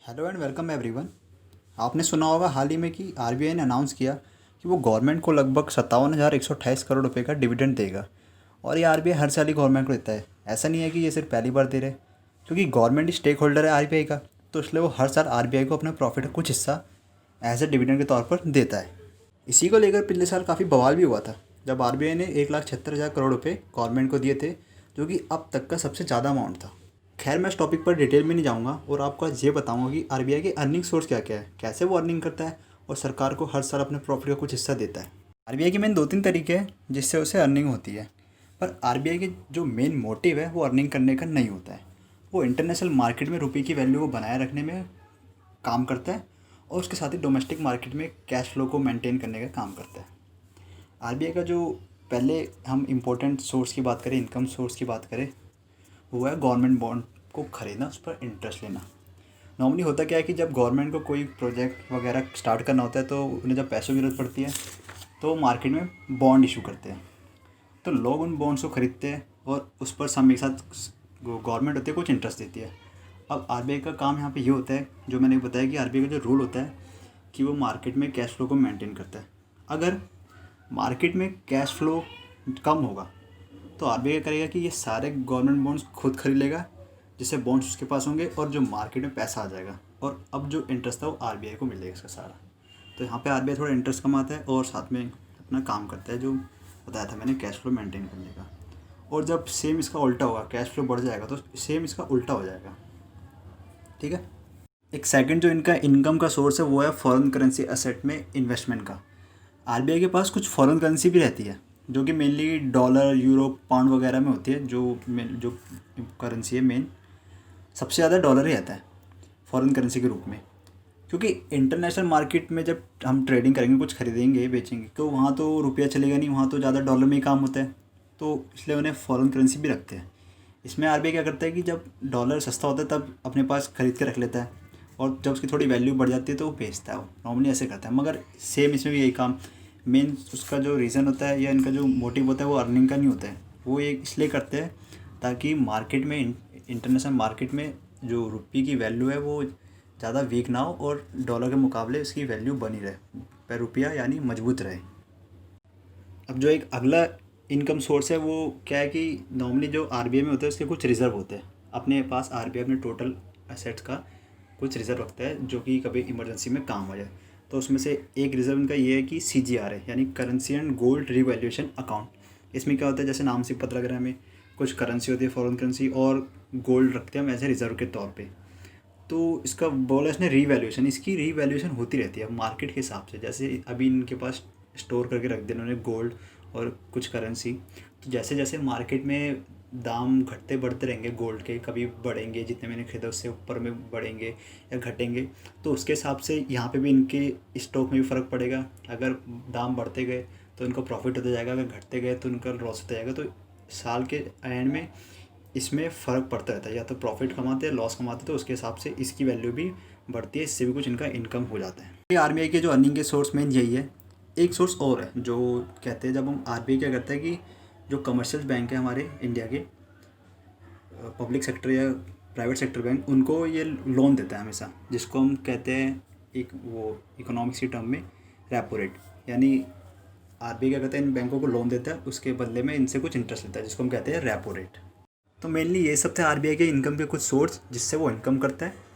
Hello and welcome everyone. आपने सुना होगा हाल ही में कि आरबीआई ने अनाउंस किया कि वो गवर्नमेंट को लगभग 57,128 करोड़ रुपए का डिविडेंड देगा। और ये आरबीआई हर साल ही गवर्नमेंट को देता है। ऐसा नहीं है कि ये सिर्फ पहली बार दे रहे, क्योंकि गवर्नमेंट ही स्टेक होल्डर है आरबीआई का, तो इसलिए वो हर साल आरबीआई को अपने प्रॉफिट का कुछ हिस्सा एज ए डिविडेंड के तौर पर देता है। इसी को लेकर पिछले साल काफ़ी बवाल भी हुआ था, जब आरबीआई ने 1,76,000 करोड़ रुपये गवर्नमेंट को दिए थे, जो कि अब तक का सबसे ज़्यादा अमाउंट था। खैर, मैं इस टॉपिक पर डिटेल में नहीं जाऊंगा और आपको आज ये बताऊंगा कि आरबीआई के अर्निंग सोर्स क्या क्या है, कैसे वो अर्निंग करता है और सरकार को हर साल अपने प्रॉफिट का कुछ हिस्सा देता है। आरबीआई के मेन 2-3 तरीके हैं जिससे उसे अर्निंग होती है, पर आरबीआई के जो मेन मोटिव है वो अर्निंग करने का नहीं होता है। वो इंटरनेशनल मार्केट में रुपये की वैल्यू को बनाए रखने में काम करता है और उसके साथ ही डोमेस्टिक मार्केट में कैश फ्लो को मेंटेन करने का काम करता है। आरबीआई का जो पहले हम इम्पोर्टेंट सोर्स की बात करें, इनकम सोर्स की बात करें, वो है गवर्नमेंट बॉन्ड को ख़रीदना, उस पर इंटरेस्ट लेना। नॉर्मली होता क्या है कि जब गवर्नमेंट को कोई प्रोजेक्ट वगैरह स्टार्ट करना होता है तो उन्हें जब पैसों की ज़रूरत पड़ती है तो मार्केट में बॉन्ड इशू करते हैं, तो लोग उन बॉन्ड्स को ख़रीदते हैं और उस पर समय के साथ गवर्नमेंट होती है कुछ इंटरेस्ट देती है। अब आरबीआई का काम यहाँ पे ये होता है, जो मैंने बताया कि आरबीआई का जो रूल होता है कि वो मार्केट में कैश फ्लो को मेंटेन करता है। अगर मार्केट में कैश फ्लो कम होगा तो आरबीआई करेगा कि ये सारे गवर्नमेंट बॉन्ड्स खुद खरीद लेगा, जिससे बॉन्ड्स उसके पास होंगे और जो मार्केट में पैसा आ जाएगा और अब जो इंटरेस्ट था वो आरबीआई को मिलेगा इसका सारा। तो यहाँ पे आरबीआई थोड़ा इंटरेस्ट कमाता है और साथ में अपना काम करता है, जो बताया था मैंने, कैश फ्लो मेंटेन करने का। और जब सेम इसका उल्टा होगा, कैश फ्लो बढ़ जाएगा, तो सेम इसका उल्टा हो जाएगा। ठीक है। एक सेकंड जो इनका इनकम का सोर्स है वो है फॉरेन करेंसी एसेट में इन्वेस्टमेंट का। आरबीआई के पास कुछ फॉरेन करेंसी भी रहती है, जो कि मेनली डॉलर, यूरो, पाउंड वगैरह में होती है। जो करेंसी है मेन, सबसे ज़्यादा डॉलर ही आता है फॉरेन करेंसी के रूप में, क्योंकि इंटरनेशनल मार्केट में जब हम ट्रेडिंग करेंगे, कुछ खरीदेंगे बेचेंगे, तो वहाँ तो रुपया चलेगा नहीं, वहाँ तो ज़्यादा डॉलर में ही काम होता है, तो इसलिए उन्हें फॉरेन करेंसी भी रखते हैं। इसमें आरबीआई क्या करता है कि जब डॉलर सस्ता होता है तब अपने पास खरीद के रख लेता है, और जब उसकी थोड़ी वैल्यू बढ़ जाती है तो वो बेचता है। वो नॉर्मली ऐसे करता है, मगर सेम इसमें भी यही काम। मेन उसका जो रीज़न होता है या इनका जो मोटिव होता है वो अर्निंग का नहीं होता है। वो ये इसलिए करते हैं ताकि मार्केट में, इंटरनेशनल मार्केट में जो रुपये की वैल्यू है वो ज़्यादा वीक ना हो और डॉलर के मुकाबले इसकी वैल्यू बनी रहे, पर रुपया यानी मजबूत रहे। अब जो एक अगला इनकम सोर्स है वो क्या है कि नॉर्मली जो आरबीआई में होता है उसके कुछ रिज़र्व होते हैं अपने पास। आरबीआई अपने टोटल एसेट्स का कुछ रिज़र्व रखता है जो कि कभी इमरजेंसी में काम आ जाए। तो उसमें से एक रिज़र्व इनका ये है कि सीजीआर है, यानी currency and gold revaluation account. इसमें क्या होता है, जैसे नाम से पता लग रहा है हमें, कुछ करेंसी होती है फॉरेन करेंसी और गोल्ड रखते हैं हम एज ए रिज़र्व के तौर पे। तो इसका बोला इसने रीवैल्यूएशन, इसकी रीवैल्यूएशन होती रहती है मार्केट के हिसाब से। जैसे अभी इनके पास स्टोर करके रख दिया उन्होंने गोल्ड और कुछ करेंसी, तो जैसे जैसे मार्केट में दाम घटते बढ़ते रहेंगे गोल्ड के, कभी बढ़ेंगे, जितने मैंने खरीदा उससे ऊपर में बढ़ेंगे या घटेंगे, तो उसके हिसाब से यहाँ पे भी इनके स्टॉक में भी फ़र्क पड़ेगा। अगर दाम बढ़ते गए तो इनको प्रॉफिट होता जाएगा, अगर घटते गए तो इनका लॉस होता जाएगा। तो साल के एंड में इसमें फ़र्क पड़ता रहता है, या तो प्रॉफिट कमाते हैं, लॉस कमाते हैं, तो उसके हिसाब से इसकी वैल्यू भी बढ़ती है, इससे भी कुछ इनका इनकम हो जाता है। ये आरबीआई के जो अर्निंग के सोर्स मेन यही है। एक सोर्स और है जो कहते हैं, जब हम आरबीआई क्या करता है कि जो कमर्शियल बैंक है हमारे इंडिया के, पब्लिक सेक्टर या प्राइवेट सेक्टर बैंक, उनको ये लोन देता है हमेशा, जिसको हम कहते हैं एक वो इकोनॉमिक्स की टर्म में रेपो रेट। यानी आरबीआई क्या करता है, इन बैंकों को लोन देता है, उसके बदले में इनसे कुछ इंटरेस्ट लेता है, जिसको हम कहते हैं रेपो रेट। तो मेनली ये सब थे आरबीआई के इनकम के कुछ सोर्स, जिससे वो इनकम करता है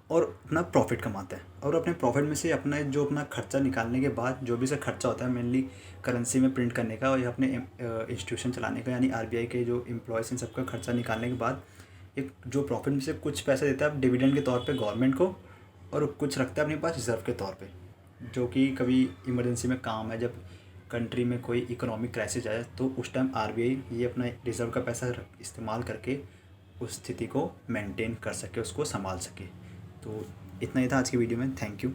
और अपना प्रॉफिट कमाता है। और अपने प्रॉफिट में से अपना खर्चा निकालने के बाद, जो भी इसका खर्चा होता है मेनली करेंसी में प्रिंट करने का या अपने इंस्टीट्यूशन चलाने का, यानी आरबीआई के जो एम्प्लॉयज़, इन सबका खर्चा निकालने के बाद एक जो प्रॉफिट में से कुछ पैसा देता है डिविडेंड के तौर पे गवर्नमेंट को, और कुछ रखता है अपने पास रिजर्व के तौर पे, जो कि कभी इमरजेंसी में काम है। जब कंट्री में कोई इकोनॉमिक क्राइसिस आए तो उस टाइम आरबीआई ये अपना रिजर्व का पैसा इस्तेमाल करके उस स्थिति को मेंटेन कर सके, उसको संभाल सके। तो इतना ही था आज की वीडियो में। Thank you.